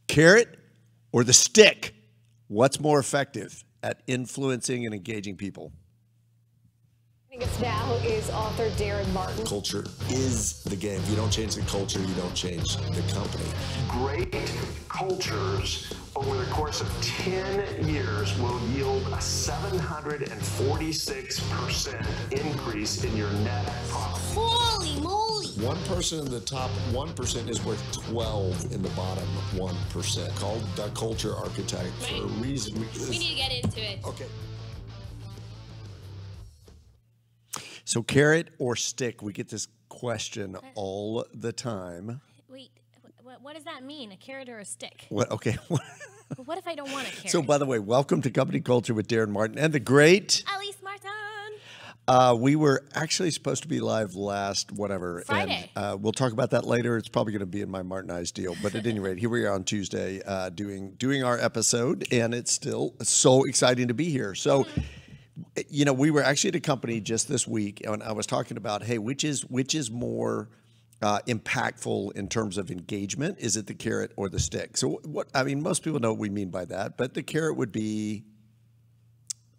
Carrot or the stick? What's more effective at influencing and engaging people? Joining us now is author Daren Martin. Culture is the game. If you don't change the culture, you don't change the company. Great cultures over the course of 10 years will yield a 746% increase in your net profit. Holy moly! One person in the top 1% is worth 12 in the bottom 1%. Called the culture archetype for a reason. We need to get into it. Okay. So carrot or stick? We get this question all the time. Wait, what does that mean? A carrot or a stick? What? Okay. What if I don't want a carrot? So by the way, welcome to Company Culture with Daren Martin and the great Elise Martin. We were actually supposed to be live last Friday. And we'll talk about that later. It's probably going to be in my Martinized deal. But at any rate, here we are on Tuesday doing our episode, and it's still so exciting to be here. So, you know, we were actually at a company just this week, and I was talking about, hey, which is more impactful in terms of engagement? Is it the carrot or the stick? So what, I mean, most people know what we mean by that, but the carrot would be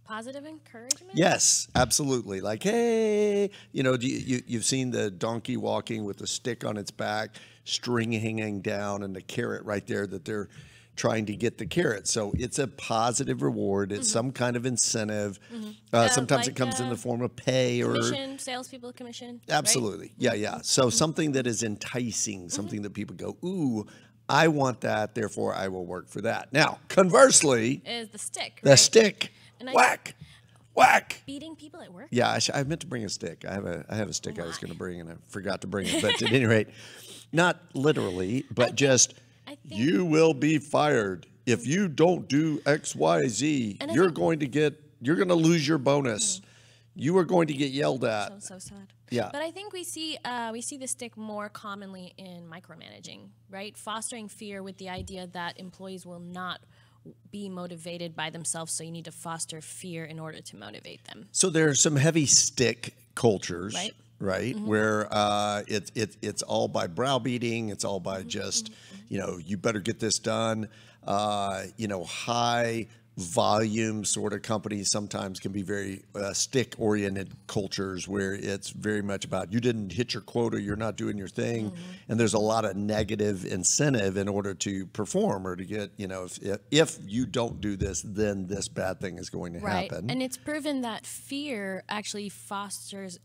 positive encouragement? Yes, absolutely. Like, hey, you know, you've seen the donkey walking with the stick on its back, string hanging down, and the carrot right there that they're trying to get the carrot. So it's a positive reward. It's some kind of incentive. Sometimes it comes in the form of pay commission, salespeople commission. Absolutely. Right? Yeah, yeah. So something that is enticing, something that people go, ooh, I want that, therefore I will work for that. Now, conversely, is the stick. The stick. And whack. Whack. Beating people at work? Yeah, I meant to bring a stick. I have a stick I was going to bring, and I forgot to bring it. But at any rate, not literally, but you will be fired if you don't do X, Y, Z. You're going to lose your bonus. You are going to get yelled at. So sad. Yeah. But I think we see the stick more commonly in micromanaging, right? Fostering fear with the idea that employees will not be motivated by themselves, so you need to foster fear in order to motivate them. So there are some heavy stick cultures, right? Where it's all by browbeating, it's all by just, you know, you better get this done. You know, high volume sort of companies sometimes can be very stick-oriented cultures where it's very much about you didn't hit your quota, you're not doing your thing, and there's a lot of negative incentive in order to perform or to get, you know, if you don't do this, then this bad thing is going to happen. And it's proven that fear actually fosters,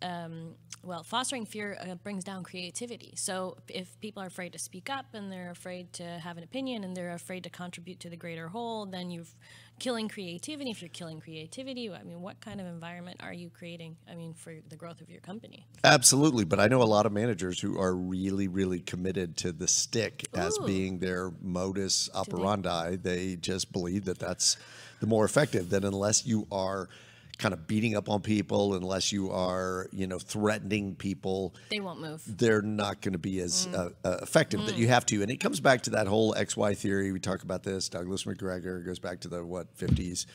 fostering fear brings down creativity. So if people are afraid to speak up and they're afraid to have an opinion and they're afraid to contribute to the greater whole, then you've killing creativity. If you're killing creativity, I mean, what kind of environment are you creating, I mean, for the growth of your company? Absolutely. But I know a lot of managers who are really, really committed to the stick as being their modus operandi. They just believe that that's the more effective, that unless you are kind of beating up on people, unless you are, you know, threatening people, they won't move. They're not going to be as effective. That you have to, and it comes back to that whole XY theory. We talk about this. Douglas McGregor goes back to the 50s,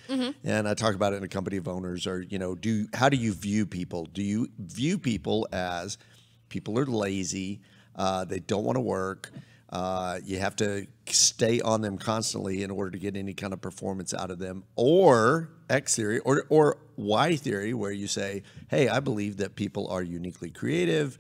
and I talk about it in a company of owners. Or, you know, how do you view people? Do you view people as people are lazy? They don't want to work. You have to stay on them constantly in order to get any kind of performance out of them, or X theory or Y theory, where you say, hey, I believe that people are uniquely creative,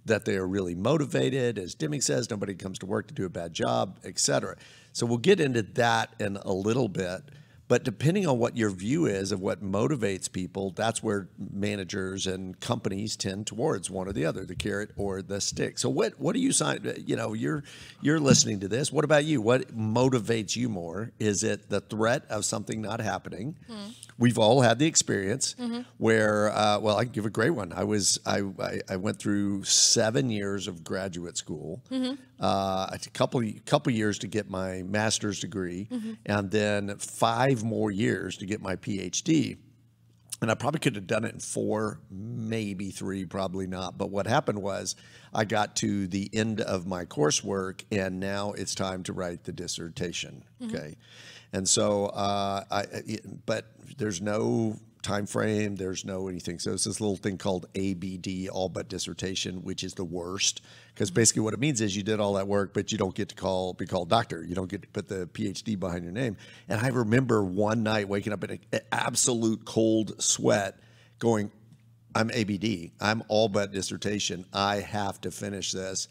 that they are really motivated. As Deming says, nobody comes to work to do a bad job, etc. So we'll get into that in a little bit. But depending on what your view is of what motivates people, that's where managers and companies tend towards one or the other, the carrot or the stick. So what do you sign? You know, you're listening to this. What about you? What motivates you more? Is it the threat of something not happening? We've all had the experience where, well, I can give a great one. I went through 7 years of graduate school, a couple years to get my master's degree, and then 5 more years to get my PhD. And I probably could have done it in 4, maybe 3, probably not. But what happened was I got to the end of my coursework, and now it's time to write the dissertation. Okay. And so, but there's no time frame, there's no anything. So it's this little thing called ABD, all but dissertation, which is the worst. Because basically what it means is you did all that work, but you don't get to be called doctor. You don't get to put the PhD behind your name. And I remember one night waking up in an absolute cold sweat going, I'm ABD. I'm all but dissertation. I have to finish this.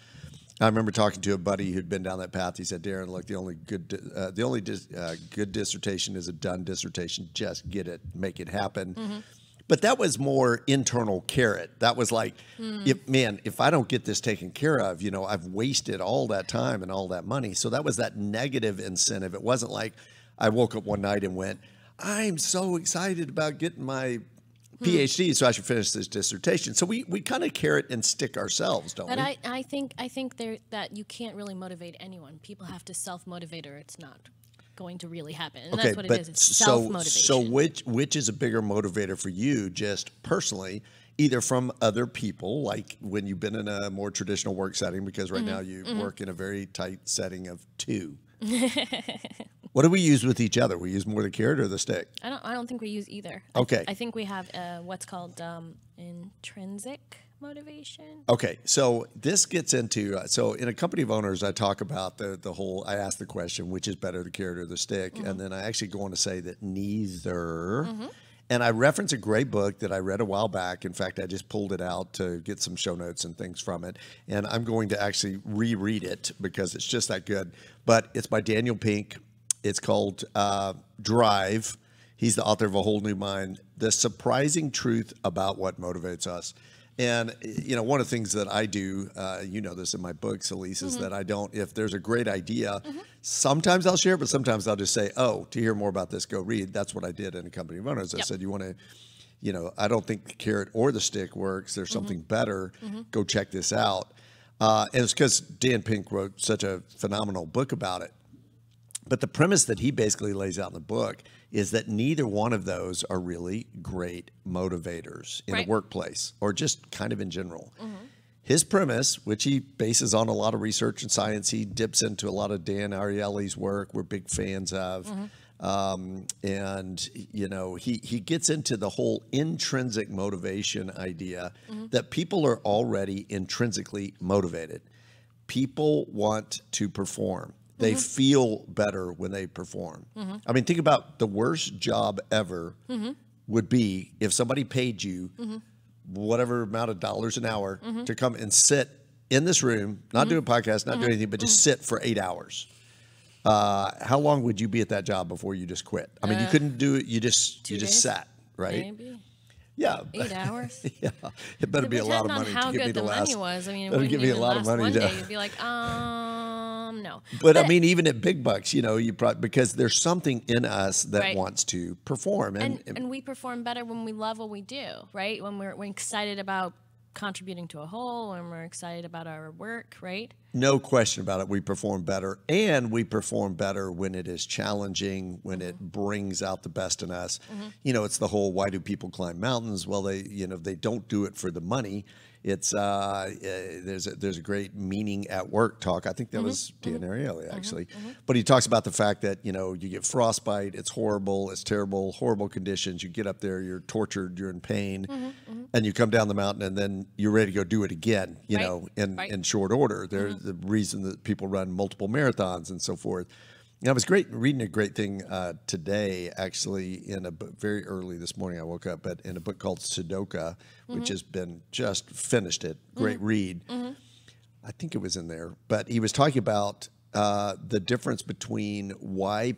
I remember talking to a buddy who'd been down that path. He said, Daren, look, the only good dissertation is a done dissertation. Just get it, make it happen. But that was more internal carrot. That was like, if I don't get this taken care of, I've wasted all that time and all that money. So that was that negative incentive. It wasn't like I woke up one night and went, I'm so excited about getting my PhD, so I should finish this dissertation. So we kind of carrot and stick ourselves, don't we? But I think that you can't really motivate anyone. People have to self-motivate, or it's not going to really happen. And that's what it is. It's self-motivation. So which is a bigger motivator for you, just personally, either from other people, like when you've been in a more traditional work setting, because right now you work in a very tight setting of 2. What do we use with each other? We use more the carrot or the stick? I don't think we use either. Okay. I think we have what's called intrinsic motivation. Okay, so this gets into so in a company of owners, I talk about the whole. I ask the question, which is better, the carrot or the stick, and then I actually go on to say that neither. And I reference a great book that I read a while back. In fact, I just pulled it out to get some show notes and things from it. And I'm going to actually reread it because it's just that good. But it's by Daniel Pink. It's called Drive. He's the author of A Whole New Mind, The Surprising Truth About What Motivates Us. And, one of the things that I do, this in my books, Elise, is that I don't, if there's a great idea, sometimes I'll share, but sometimes I'll just say, to hear more about this, go read. That's what I did in a company of owners. I said, you want to, I don't think the carrot or the stick works. There's something better. Go check this out. And it's because Dan Pink wrote such a phenomenal book about it. But the premise that he basically lays out in the book is that neither one of those are really great motivators in a workplace or just kind of in general. His premise, which he bases on a lot of research and science, he dips into a lot of Dan Ariely's work we're big fans of. And, he gets into the whole intrinsic motivation idea that people are already intrinsically motivated. People want to perform. They feel better when they perform. I mean, think about the worst job ever would be if somebody paid you whatever amount of dollars an hour to come and sit in this room, not do a podcast, not do anything, but just sit for 8 hours. How long would you be at that job before you just quit? I mean, you couldn't do it. You just sat, right? Maybe. Yeah. 8 hours? Yeah. It better be a lot of money to get me the last. How good the money was. I mean, it better wouldn't give me a even lot of last money one to. day. You'd be like, no. But I mean, even at big bucks, you probably, because there's something in us that wants to perform. And we perform better when we love what we do, right? When we're excited about contributing to a whole, when we're excited about our work, right? No question about it. We perform better, and we perform better when it is challenging, when it brings out the best in us. It's the whole, why do people climb mountains? Well, they don't do it for the money. It's there's a great meaning at work talk. I think that was Dan Ariely actually, but he talks about the fact that you get frostbite. It's horrible. It's terrible. Horrible conditions. You get up there. You're tortured. You're in pain, and you come down the mountain, and then you're ready to go do it again. In short order. There's the reason that people run multiple marathons and so forth. I was reading a great thing today, actually, in a book very early this morning. I woke up, but in a book called Sudoku, which has been just finished it. Great read. I think it was in there, but he was talking about the difference between why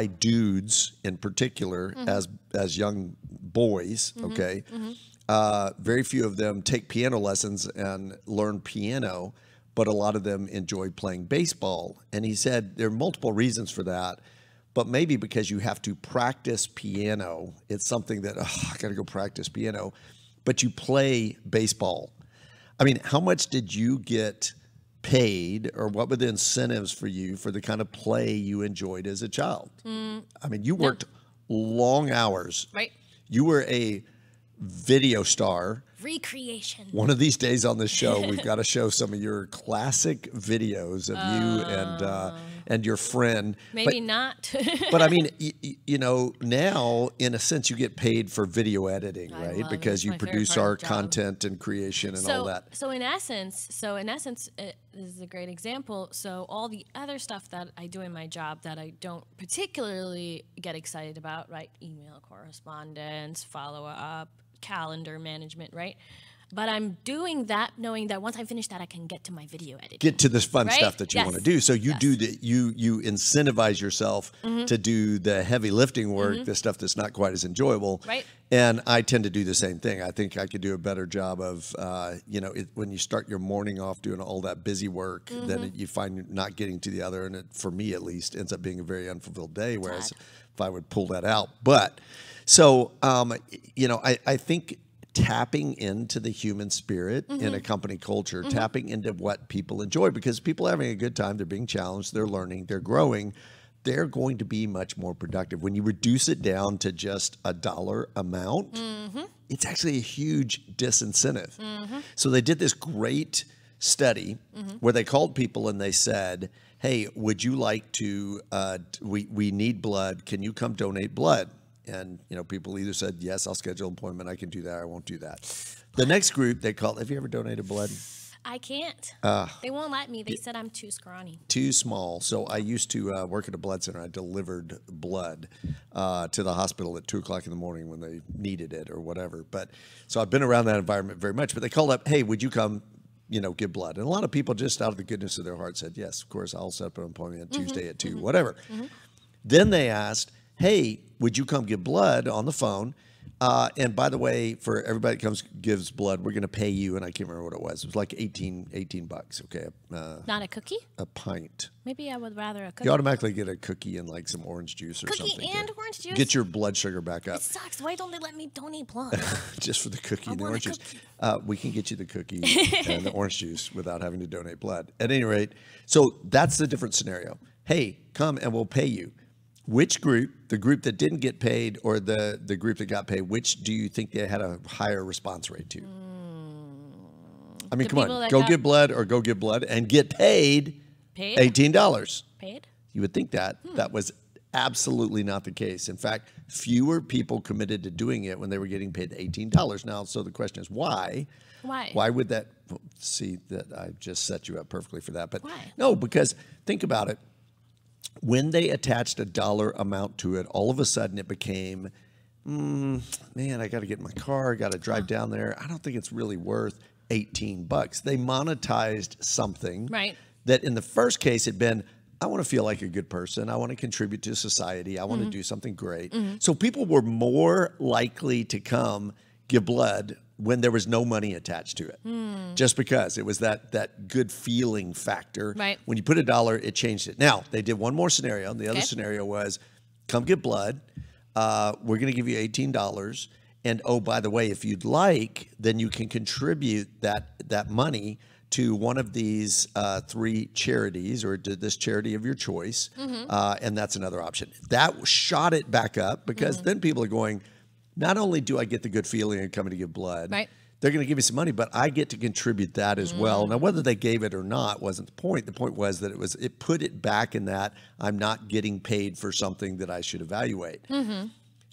dudes in particular, as young boys, very few of them take piano lessons and learn piano, but a lot of them enjoy playing baseball. And he said there are multiple reasons for that, but maybe because you have to practice piano. It's something that, I got to go practice piano, but you play baseball. I mean, how much did you get paid, or what were the incentives for you for the kind of play you enjoyed as a child? I mean, you worked long hours. Right. You were a video star. Recreation. One of these days on this show, we've got to show some of your classic videos of you and your friend. Maybe not. But I mean, you know, now in a sense, you get paid for video editing, right? Because you produce our content and creation and all that. So in essence, this is a great example. So all the other stuff that I do in my job that I don't particularly get excited about, right? Email correspondence, follow up, calendar management, right? But I'm doing that knowing that once I finish that, I can get to my video editing. Get to this fun stuff that you want to do. So you do the you incentivize yourself to do the heavy lifting work, the stuff that's not quite as enjoyable. Right. And I tend to do the same thing. I think I could do a better job of, you know, when you start your morning off doing all that busy work, then you find you're not getting to the other, and it, for me at least, ends up being a very unfulfilled day. Whereas if I would pull that out, but so you know, I think tapping into the human spirit in a company culture, tapping into what people enjoy, because people are having a good time, they're being challenged, they're learning, they're growing, they're going to be much more productive. When you reduce it down to just a dollar amount, it's actually a huge disincentive. So they did this great study where they called people and they said, hey, would you like to, we need blood, can you come donate blood? And, you know, people either said, yes, I'll schedule an appointment. I can do that. I won't do that. The next group they called, have you ever donated blood? I can't. They won't let me. They said I'm too scrawny. Too small. So I used to work at a blood center. I delivered blood to the hospital at 2 o'clock in the morning when they needed it or whatever. But so I've been around that environment very much. But they called up, hey, would you come, you know, give blood? And a lot of people just out of the goodness of their heart said, yes, of course, I'll set up an appointment on Tuesday at 2, whatever. Then they asked, hey, would you come give blood on the phone? And by the way, for everybody that comes gives blood, we're going to pay you. And I can't remember what it was. It was like 18 bucks. Okay. Not a cookie? A pint. Maybe I would rather a cookie. You automatically get a cookie and like some orange juice or something. Cookie and orange juice? Get your blood sugar back up. It sucks. Why don't they let me donate blood? Just for the cookie and the orange juice. We can get you the cookie and the orange juice without having to donate blood. At any rate, so that's the different scenario. Hey, come and we'll pay you. Which group, the group that didn't get paid or the group that got paid, which do you think they had a higher response rate to? I mean, come on, go give blood or go give blood and get paid $18. Paid? You would think that. That was absolutely not the case. In fact, fewer people committed to doing it when they were getting paid $18. Now, so the question is why? Why? Why would that? See, that I just set you up perfectly for that. But why? No, because think about it. When they attached a dollar amount to it, all of a sudden it became, man, I got to get in my car, I got to drive down there. I don't think it's really worth $18. They monetized something that in the first case had been, I want to feel like a good person. I want to contribute to society. I want to do something great. So people were more likely to come give blood when there was no money attached to it, just because it was that good feeling factor. When you put a dollar, it changed it. Now, they did one more scenario. The other scenario was, come get blood. We're going to give you $18. And oh, by the way, if you'd like, then you can contribute that money to one of these 3 charities or to this charity of your choice. And that's another option. That shot it back up because then people are going, not only do I get the good feeling of coming to give blood, they're going to give me some money, but I get to contribute that as well. Now, whether they gave it or not wasn't the point. The point was that it put it back in that I'm not getting paid for something that I should evaluate.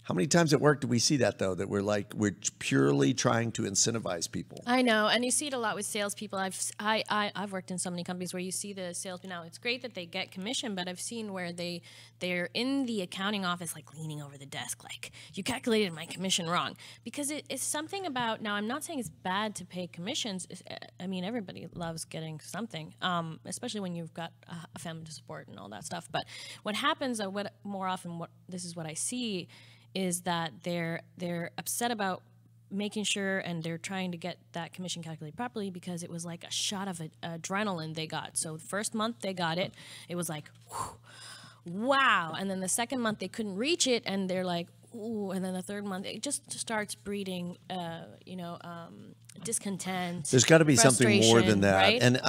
How many times at work do we see that, though, that we're purely trying to incentivize people? I know, and you see it a lot with salespeople. I've worked in so many companies where you see the salespeople. Now, it's great that they get commission, but I've seen where they're in the accounting office, like leaning over the desk, like, you calculated my commission wrong. Because it's something about, now I'm not saying it's bad to pay commissions. I mean, everybody loves getting something, especially when you've got a family to support and all that stuff. But what happens, more often, this is what I see, is that they're upset about making sure, and they're trying to get that commission calculated properly because it was like a shot of adrenaline they got. So the first month they got it, it was like, whew, wow. And then the second month they couldn't reach it, and they're like, ooh. And then the third month it just starts breeding, discontent. There's got to be something more than that. Right? And,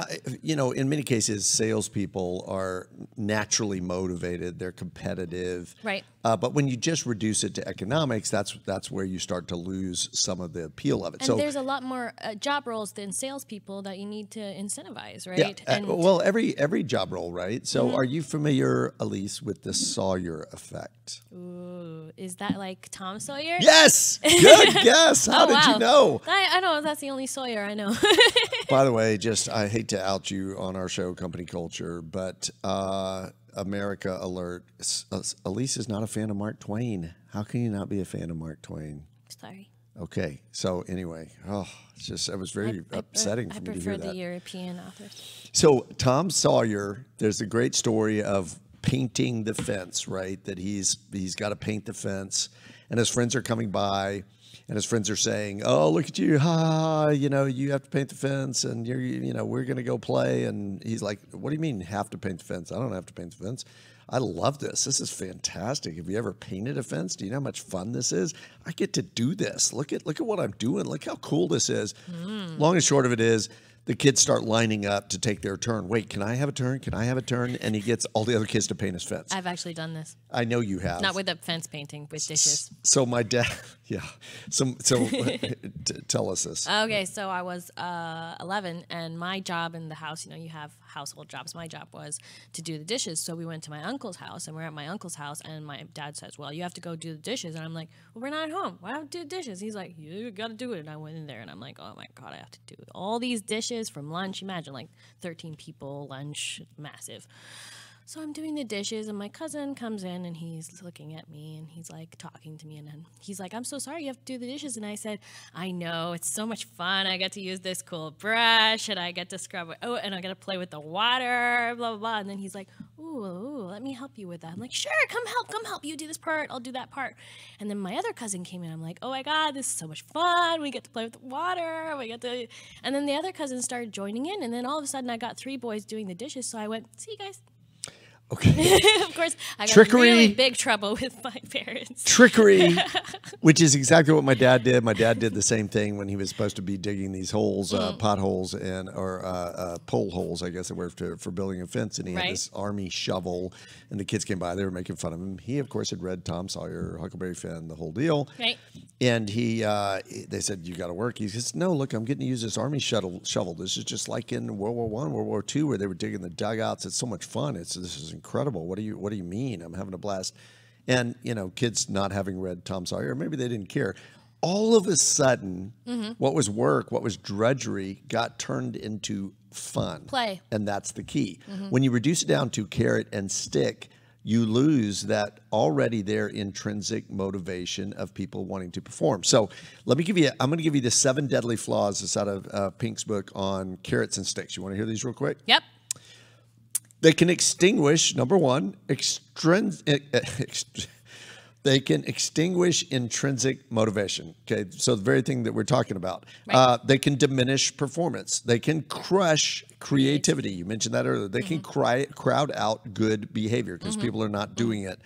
in many cases, salespeople are naturally motivated. They're competitive. Right. But when you just reduce it to economics, that's where you start to lose some of the appeal of it. And so there's a lot more job roles than salespeople that you need to incentivize, right? yeah, And well, every job role, right? So are you familiar, Elise, with the Sawyer Effect? ooh, is that like Tom Sawyer? Yes, good guess. How Oh, did wow. you know? I know that's the only Sawyer I know. By the way, I hate to out you on our show, Company Culture, but America alert. Elise is not a fan of Mark Twain. How can you not be a fan of Mark Twain? Sorry. Okay, so anyway, it was very upsetting for me to hear I prefer that. the European authors. So Tom Sawyer, there's a great story of painting the fence, right? That he's got to paint the fence, and his friends are coming by, and his friends are saying, "Oh, look at you, ha! You know, you have to paint the fence, and we're gonna go play." And he's like, "What do you mean have to paint the fence? I don't have to paint the fence. I love this. This is fantastic. Have you ever painted a fence? Do you know how much fun this is? I get to do this. Look at what I'm doing. Look how cool this is." Long and short of it is, the kids start lining up to take their turn. Wait, can I have a turn? Can I have a turn? And he gets all the other kids to paint his fence. I've actually done this. I know you have. Not with the fence painting, with dishes. So my dad, yeah. So tell us this. Okay, so I was 11, and my job in the house, you have household jobs. My job was to do the dishes. So we went to my uncle's house, and we're at my uncle's house, and my dad says, "Well, you have to go do the dishes." And I'm like, "Well, we're not at home. Why don't I do the dishes?" He's like, "You got to do it." And I went in there, and I'm like, "Oh my God, I have to do all these dishes from lunch." Imagine like 13 people, lunch, massive. So I'm doing the dishes, and my cousin comes in, and he's looking at me, and he's like talking to me, and then he's like, "I'm so sorry, you have to do the dishes." And I said, "I know, it's so much fun. I get to use this cool brush, and I get to scrub it. Oh, and I get to play with the water, blah, blah, blah." And then he's like, ooh, let me help you with that. I'm like, "Sure, come help. You do this part, I'll do that part." And then my other cousin came in. I'm like, "Oh my God, this is so much fun. We get to play with the water. And then the other cousin started joining in, and then all of a sudden I got 3 boys doing the dishes. So I went, "See you guys." Okay. Of course, I got Trickery. really big trouble with my parents. Trickery, which is exactly what my dad did. My dad did the same thing when he was supposed to be digging these holes, potholes, or pole holes, I guess it were, for building a fence. And he had this army shovel, and the kids came by. They were making fun of him. He, of course, had read Tom Sawyer, Huckleberry Finn, the whole deal. Right. And they said, "You got to work." He says, "No, look, I'm getting to use this army shovel. This is just like in World War I, World War II, where they were digging the dugouts. It's so much fun. This is incredible. What do you mean? I'm having a blast." And kids not having read Tom Sawyer, maybe they didn't care. All of a sudden, what was work, what was drudgery, got turned into fun. Play. And that's the key. When you reduce it down to carrot and stick, you lose that already there intrinsic motivation of people wanting to perform. So I'm going to give you the 7 deadly flaws that's out of Pink's book on carrots and sticks. You want to hear these real quick? Yep. They can extinguish, number one, they can extinguish intrinsic motivation. Okay, so the very thing that we're talking about. Right. They can diminish performance. They can crush creativity. You mentioned that earlier. They can crowd out good behavior because people are not doing it.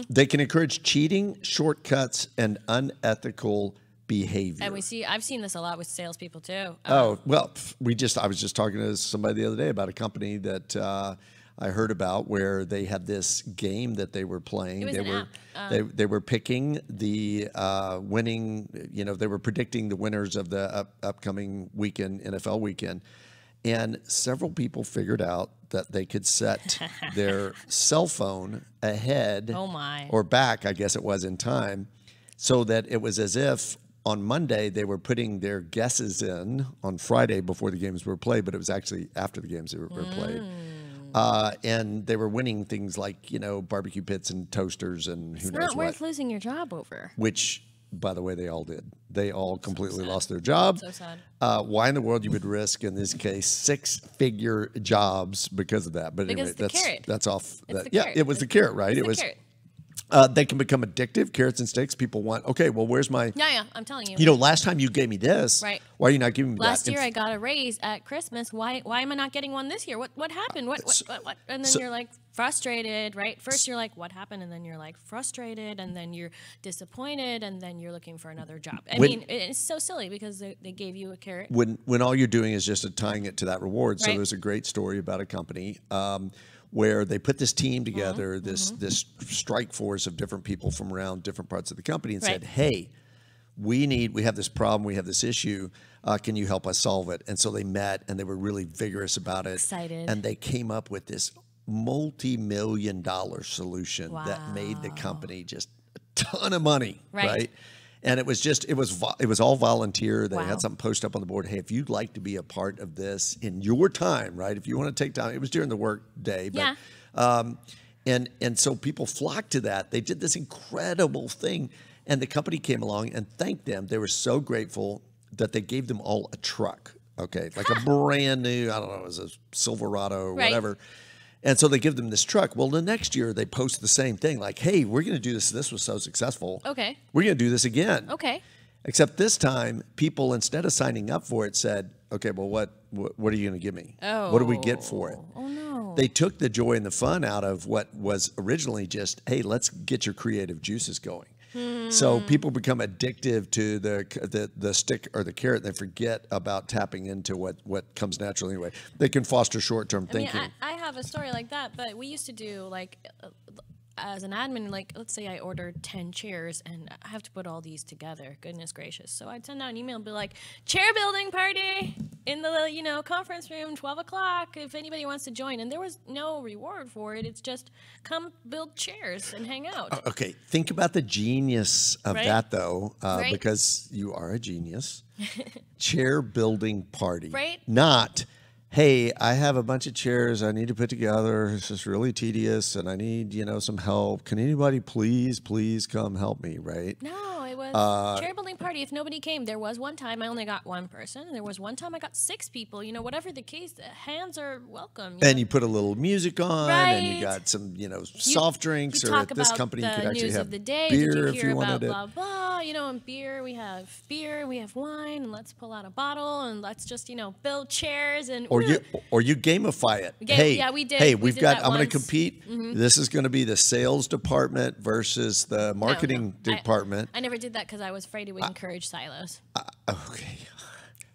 They can encourage cheating, shortcuts, and unethical behavior. And I've seen this a lot with salespeople too. Oh, well, I was just talking to somebody the other day about a company that I heard about where they had this game that they were playing. It was an app. They were picking the winning, they were predicting the winners of the upcoming weekend, NFL weekend. And several people figured out that they could set their cell phone ahead or back, I guess it was, in time, so that it was as if on Monday they were putting their guesses in on Friday before the games were played, but it was actually after the games were played. And they were winning things like, barbecue pits and toasters and who knows what. It's not worth losing your job over. Which, by the way, they all did. They all completely lost their job. So sad. Why in the world you would risk, in this case, 6-figure jobs because of that? But because anyway, carrot. That's off. Carrot. It was the carrot, right? It was carrot. They can become addictive. Carrots and sticks. People want, okay, well, where's my... Yeah, I'm telling you. Last time you gave me this. Right. Why are you not giving me that? Last year I got a raise at Christmas. Why am I not getting one this year? What happened? What? And then you're like frustrated, right? First you're like, what happened? And then you're like frustrated, and then you're disappointed, and then you're looking for another job. I mean, it's so silly because they gave you a carrot. When all you're doing is just tying it to that reward. So Right. there's a great story about a company where they put this team together, this strike force of different people from around different parts of the company, and said, hey, we have this problem, we have this issue, can you help us solve it? And so they met, and they were really vigorous about it. Excited. And they came up with this multi-million-dollar solution that made the company just a ton of money, right? And it was all volunteer. They had something posted up on the board. Hey, if you'd like to be a part of this in your time, right? If you want to take time, it was during the work day, but and so people flocked to that. They did this incredible thing, and the company came along and thanked them. They were so grateful that they gave them all a truck, okay, like a brand new, I don't know, it was a Silverado or whatever. And so they give them this truck. Well, the next year they post the same thing, like, hey, we're going to do this. This was so successful. Okay. We're going to do this again. Okay. Except this time, people, instead of signing up for it, said, okay, well, what are you going to give me? Oh. What do we get for it? Oh, no. They took the joy and the fun out of what was originally just, hey, let's get your creative juices going. So people become addictive to the stick or the carrot. They forget about tapping into what comes naturally anyway. They can foster short-term thinking. I have a story like that, but we used to do like as an admin, like let's say I ordered 10 chairs and I have to put all these together. Goodness gracious! So I'd send out an email and be like, chair building party in the conference room, 12 o'clock. If anybody wants to join, and there was no reward for it. It's just come build chairs and hang out. Okay, think about the genius of that though, because you are a genius. Chair building party, not. Hey, I have a bunch of chairs I need to put together. It's just really tedious, and I need, some help. Can anybody please come help me, right? No, it was chair building party. If nobody came, there was one time I only got one person. There was one time I got 6 people. Whatever the case, hands are welcome. And you put a little music on, and you got some, soft drinks, you or talk at this about company you the could actually news have of the day. beer Did you if hear you wanted about it. blah blah. And beer, we have wine, and let's pull out a bottle and let's just build chairs and or you gamify it. We did. Hey, we've got. I'm going to compete. This is going to be the sales department versus the marketing department. I never did that because I was afraid it would encourage silos. Okay,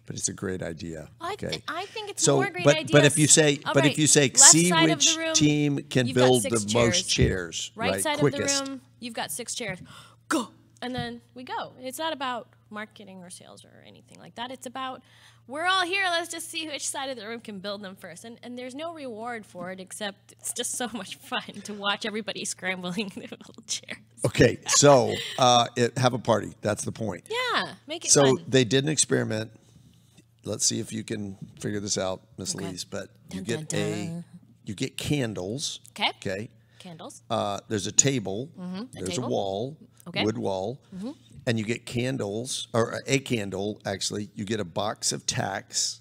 but it's a great idea. Okay, I think it's more great ideas. But if you say, see side which of the room, team can build the chairs. most chairs, right side quickest. of the room, you've got 6 chairs. Go, and then we go. It's not about marketing or sales or anything like that. It's about we're all here. Let's just see which side of the room can build them first. And there's no reward for it except it's just so much fun to watch everybody scrambling their little chairs. Okay, so have a party. That's the point. Yeah, make it fun. fun. So they did an experiment. Let's see if you can figure this out, Miss Lees. But you get candles. Okay. Candles. There's a table. There's a wall. Wood wall. And you get candles, or a candle, actually. You get a box of tacks,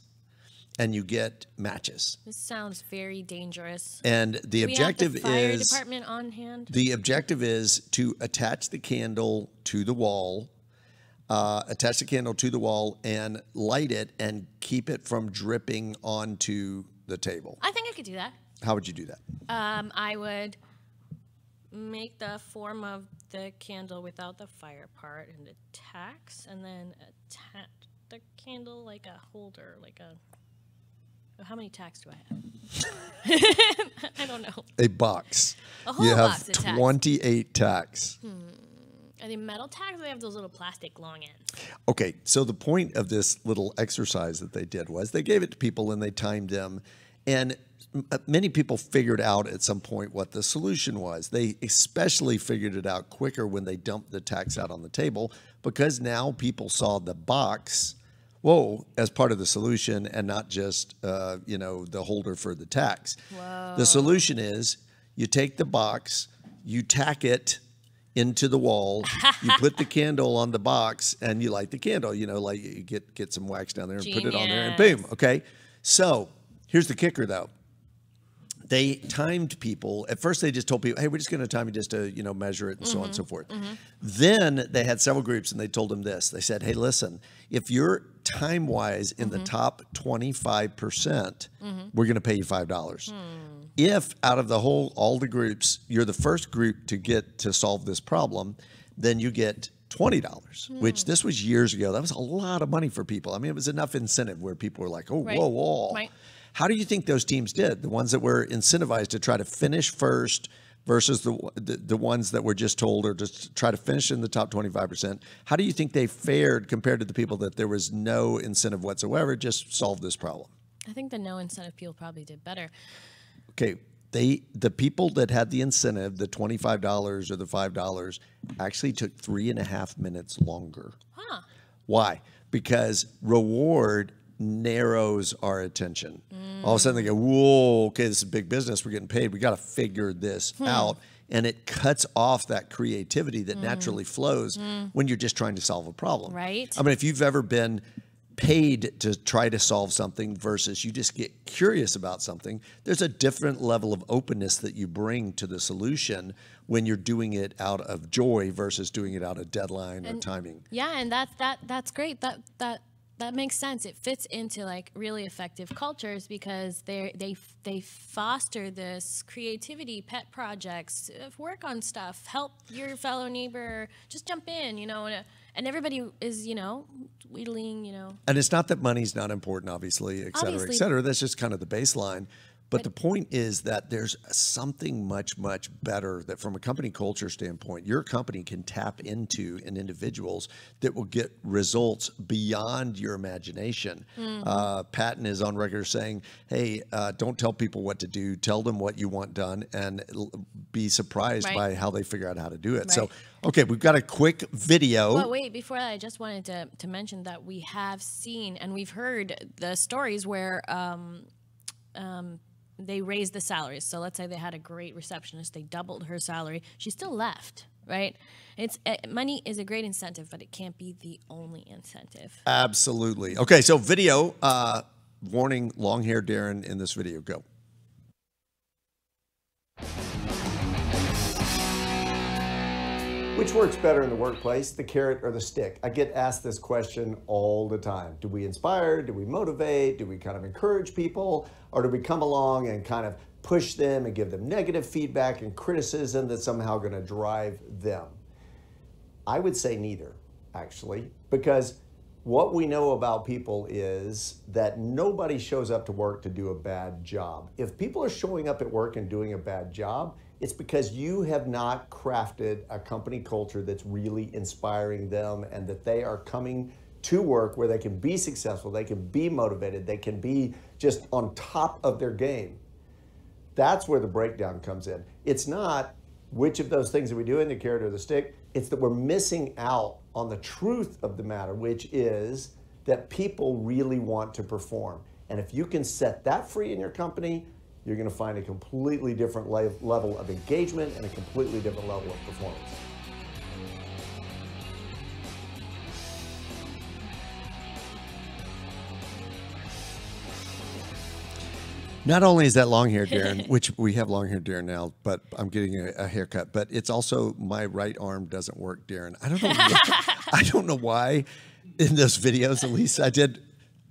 and you get matches. This sounds very dangerous. And the objective is... fire department on hand? The objective is to attach the candle to the wall, and light it and keep it from dripping onto the table. I think I could do that. How would you do that? I would make the form of the candle without the fire part and the tacks, and then attach the candle like a holder, how many tacks do I have? I don't know. A box. A whole you box have of tacks. 28 tacks. Are they metal tacks or they have those little plastic long ends? Okay, so the point of this little exercise that they did was they gave it to people and they timed them, and many people figured out at some point what the solution was. They especially figured it out quicker when they dumped the tacks out on the table, because now people saw the box, as part of the solution, and not just the holder for the tacks. Whoa. The solution is you take the box, you tack into the wall, you put the candle on the box, and you light the candle. Like you get some wax down there and put it on there, and boom. Okay, so here's the kicker, though. They timed people. At first, they just told people, hey, we're just going to time you just to, measure it and so on and so forth. Then they had several groups, and they told them this. They said, hey, listen, if you're time-wise in the top 25%, we're going to pay you $5. If out of all the groups, you're the first group to get to solve this problem, then you get $20, which this was years ago. That was a lot of money for people. I mean, it was enough incentive where people were like, whoa. Right. How do you think those teams did? The ones that were incentivized to try to finish first versus the ones that were just told or just try to finish in the top 25%. How do you think they fared compared to the people that there was no incentive whatsoever, just solve this problem? I think the no incentive people probably did better. Okay, the people that had the incentive, the $25 or the $5, actually took 3.5 minutes longer. Huh. Why? Because reward narrows our attention. All of a sudden they go, whoa, okay, this is big business. We're getting paid. We got to figure this out. And it cuts off that creativity that naturally flows when you're just trying to solve a problem. Right. I mean, if you've ever been paid to try to solve something versus you just get curious about something, there's a different level of openness that you bring to the solution when you're doing it out of joy versus doing it out of deadline or timing. Yeah, and that's great. That makes sense. It fits into like really effective cultures because they foster this creativity, pet projects, work on stuff, help your fellow neighbor, just jump in, and everybody is, wheedling, And it's not that money's not important, obviously, et cetera, et cetera. That's just kind of the baseline. But the point is that there's something much, much better that from a company culture standpoint, your company can tap into in individuals that will get results beyond your imagination. Patton is on record saying, hey, don't tell people what to do. Tell them what you want done and be surprised by how they figure out how to do it. So, okay, we've got a quick video. But wait, before that, I just wanted to mention that we have seen and we've heard the stories where they raised the salaries. So let's say they had a great receptionist, they doubled her salary. She still left, right? Money is a great incentive, but it can't be the only incentive. Absolutely. Okay, so video, warning, long-haired Daren in this video. Go. Which works better in the workplace, the carrot or the stick? I get asked this question all the time. Do we inspire? Do we motivate? Do we kind of encourage people? Or do we come along and kind of push them and give them negative feedback and criticism that's somehow going to drive them? I would say neither, actually, because what we know about people is that nobody shows up to work to do a bad job. If people are showing up at work and doing a bad job, it's because you have not crafted a company culture that's really inspiring them and that they are coming to work where they can be successful, they can be motivated, they can be just on top of their game. That's where the breakdown comes in. It's not which of those things are we doing, the carrot or the stick. It's that we're missing out on the truth of the matter, which is that people really want to perform. And if you can set that free in your company, you're going to find a completely different level of engagement and a completely different level of performance. Not only is that long-haired Daren, which we have long-haired Daren now, but I'm getting a haircut, but it's also my right arm doesn't work, Daren. I don't know why in those videos, at least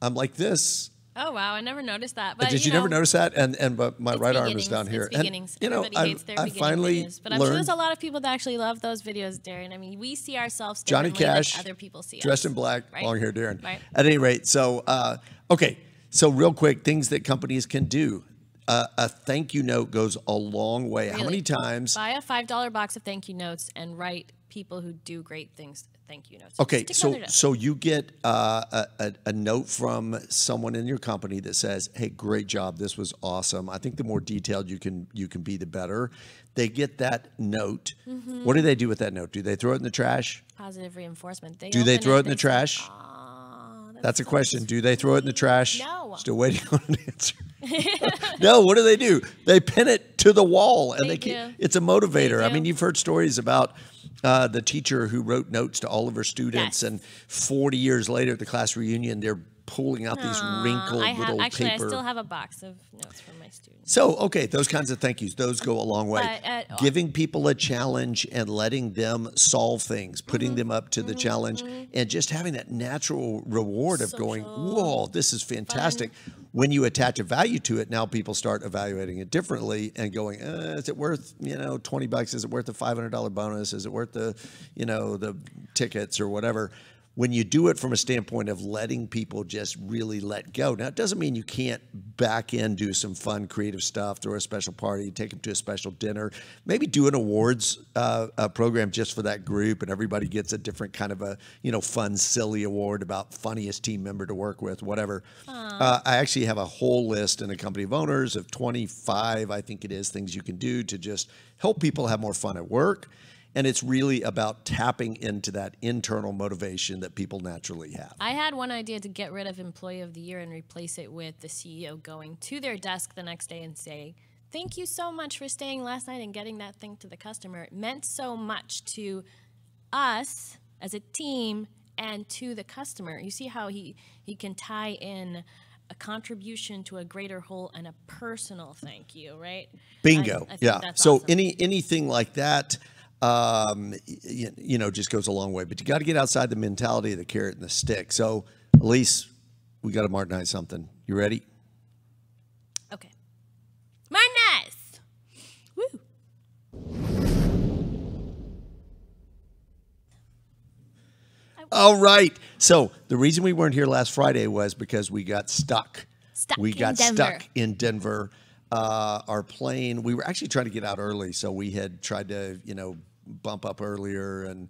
I'm like this. Oh wow, I never noticed that. But did you never notice that? But my right arm is down here. It's beginnings. And, Everybody hates their I finally videos. But I'm sure there's a lot of people that actually love those videos, Daren. I mean, we see ourselves Johnny Cash, than other people see dressed us. in black, Right? long-haired Daren. Right. At any rate, so okay. So real quick, things that companies can do. A thank you note goes a long way. Really? How many times? Buy a $5 box of thank you notes and write people who do great things thank you notes. Okay, so you get a note from someone in your company that says, "Hey, great job. This was awesome." I think the more detailed you can be, the better. They get that note. Mm-hmm. What do they do with that note? Do they throw it in the trash? Positive reinforcement. Do they throw it in the trash? That's a question. Do they throw it in the trash? No. Still waiting on an answer. No, what do? They pin it to the wall, and it's a motivator. I mean, you've heard stories about the teacher who wrote notes to all of her students, and 40 years later at the class reunion, they're pulling out these wrinkled little paper. Actually, I still have a box of notes from my students. So, okay, those kinds of thank yous, those go a long way. Giving people a challenge and letting them solve things, putting them up to the challenge, and just having that natural reward of going, whoa, this is fantastic. When you attach a value to it, now people start evaluating it differently and going, is it worth, $20? Is it worth the $500 bonus? Is it worth the, the tickets or whatever? when you do it from a standpoint of letting people just really let go. Now, it doesn't mean you can't back in, do some fun, creative stuff, throw a special party, take them to a special dinner, maybe do an awards program just for that group, and everybody gets a different kind of a, fun, silly award about funniest team member to work with, whatever. I actually have a whole list in a company of owners of 25, I think it is, things you can do to just help people have more fun at work. And it's really about tapping into that internal motivation that people naturally have. I had one idea to get rid of Employee of the Year and replace it with the CEO going to their desk the next day and saying, thank you so much for staying last night and getting that thing to the customer. It meant so much to us as a team and to the customer. You see how he can tie in a contribution to a greater whole and a personal thank you, right? Bingo. I think Yeah. that's So awesome. anything like that, just goes a long way. But you got to get outside the mentality of the carrot and the stick. So, Elise, we got to Martinize something. You ready? Okay. Martinez! Woo! All right. So the reason we weren't here last Friday was because we got stuck. We got stuck in Denver. Our plane, we were actually trying to get out early, so we had tried to, bump up earlier, and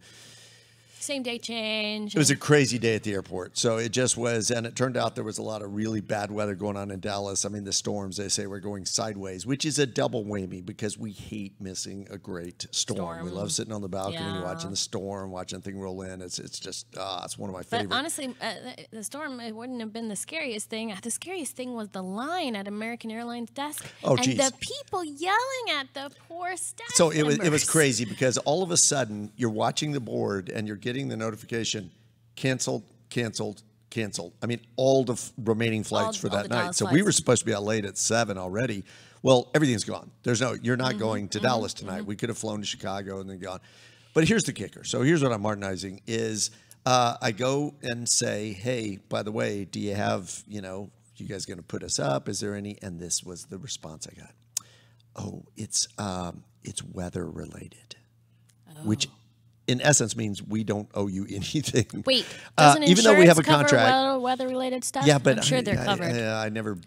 Same day change. it was a crazy day at the airport. So it just was, and it turned out there was a lot of really bad weather going on in Dallas. I mean, the storms, they say, were going sideways, which is a double whammy because we hate missing a great storm. We love sitting on the balcony, Yeah. watching the storm, watching the thing roll in. It's just, it's one of my favorite. But honestly, the storm, it wouldn't have been the scariest thing. The scariest thing was the line at American Airlines desk. Oh, and geez. the people yelling at the poor staff So it was members. crazy because all of a sudden you're watching the board and you're getting the notification, canceled, canceled, canceled. I mean, all the remaining flights for all that the night. Dallas So we flights. were supposed to be out late at 7 already. Well, everything's gone. You're not going to Dallas tonight. We could have flown to Chicago and then gone. But here's the kicker. So here's what I'm Martinizing is I go and say, hey, by the way, do you have, you guys going to put us up? Is there any? And this was the response I got. Oh, it's weather related, which in essence means we don't owe you anything. Wait, doesn't even though we have a insurance contract, cover weather-related stuff? yeah, but I'm sure they're covered. I never.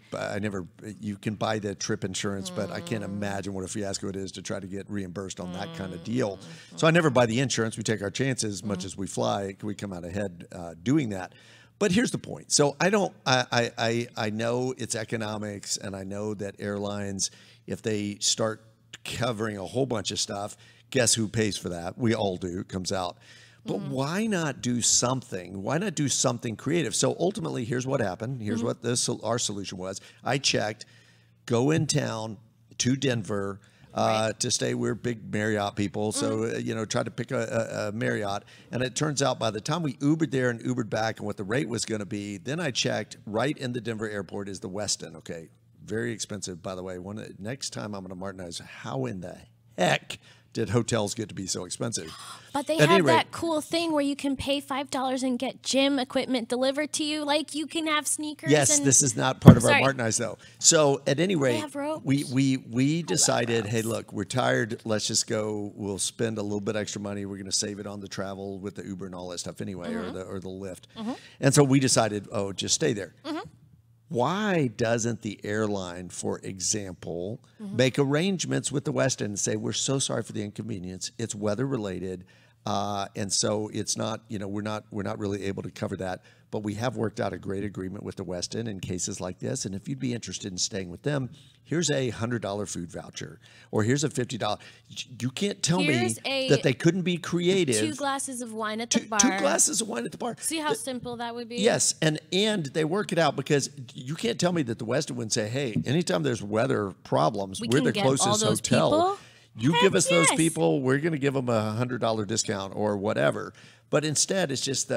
You can buy the trip insurance, but I can't imagine what a fiasco it is to try to get reimbursed on that kind of deal. So I never buy the insurance. We take our chances. As much as we fly, we come out ahead doing that. But here's the point. So I don't. I know it's economics, and I know that airlines, if they start covering a whole bunch of stuff, guess who pays for that? We all do. It comes out. But why not do something? Why not do something creative? So ultimately, here's what happened. Here's what our solution was. I checked, go in town to Denver to stay. We're big Marriott people. So, try to pick a Marriott. And it turns out by the time we Ubered there and Ubered back and what the rate was going to be, then I checked right in the Denver airport is the Westin. Okay. Very expensive, by the way. Next time I'm going to Martinize, how in the heck did hotels get to be so expensive? But they At any have rate- that cool thing where you can pay $5 and get gym equipment delivered to you. Like you can have sneakers. Yes, and this is not part of Sorry. our Martinize though. So at any rate, have ropes? we decided, hey, look, we're tired. Let's just go. We'll spend a little bit extra money. We're going to save it on the travel with the Uber and all that stuff anyway, or the Lyft. And so we decided, just stay there. Why doesn't the airline, for example, make arrangements with the Westin and say, we're so sorry for the inconvenience. It's weather related. And so it's not, we're not really able to cover that, but we have worked out a great agreement with the Westin in cases like this. And if you'd be interested in staying with them, here's a $100 food voucher, or here's a $50. You can't tell me Here's a that they couldn't be creative. 2 glasses of wine at the bar. 2 glasses of wine at the bar. See how simple that would be? Yes, and they work it out because you can't tell me that the Westin wouldn't say, hey, anytime there's weather problems, We we're can the get all closest those hotel. people? You Heck give us those yes. people, we're going to give them a $100 discount or whatever. But instead, it's just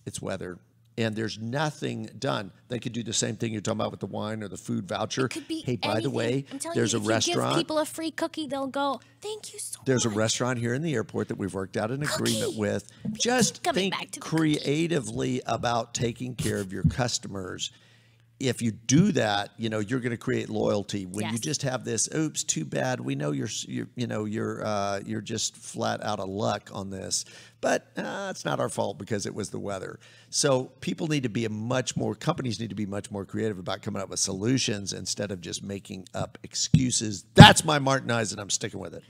it's weather. And there's nothing done. They could do the same thing you're talking about with the wine or the food voucher. It could be Hey, by the anything. way, I'm telling there's you, a if you restaurant. give people a free cookie, they'll go, thank you so There's a much. restaurant here in the airport that we've worked out an agreement with. Just coming think back to the cookie. creatively about taking care of your customers. If you do that, you're going to create loyalty. When you Yes. just have this, oops, too bad. We know you're just flat out of luck on this. but it's not our fault because it was the weather. So people need to be companies need to be much more creative about coming up with solutions instead of just making up excuses. That's my Martinized, and I'm sticking with it.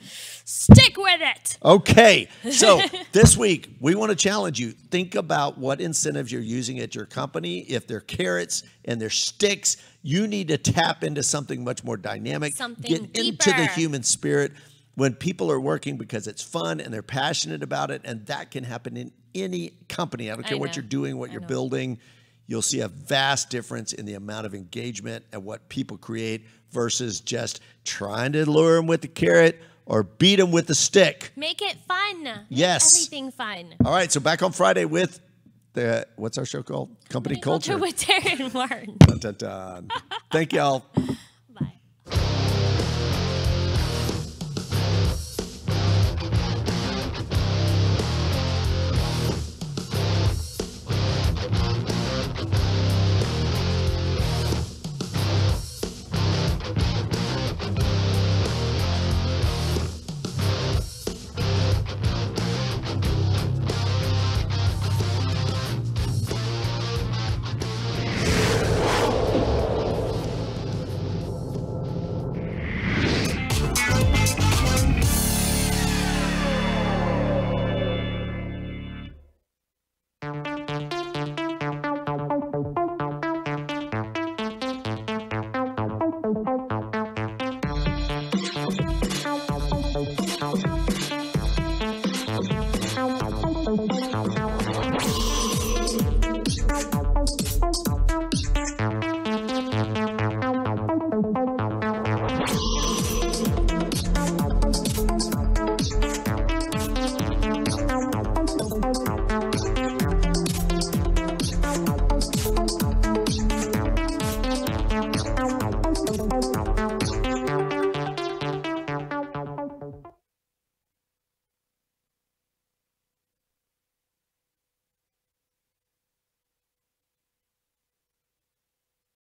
Stick with it. Okay, so this week we want to challenge you. Think about what incentives you're using at your company. If they're carrots and they're sticks, you need to tap into something much more dynamic. Something Get into the human spirit when people are working because it's fun and they're passionate about it, and that can happen in any company. I don't care what you're doing, what you're building. You'll see a vast difference in the amount of engagement and what people create versus just trying to lure them with the carrot or beat them with the stick. Make it fun. Yes. Make everything fun. All right, so back on Friday with what's our show called? Company Culture. With Daren and Martin. Dun, dun, dun. Thank y'all.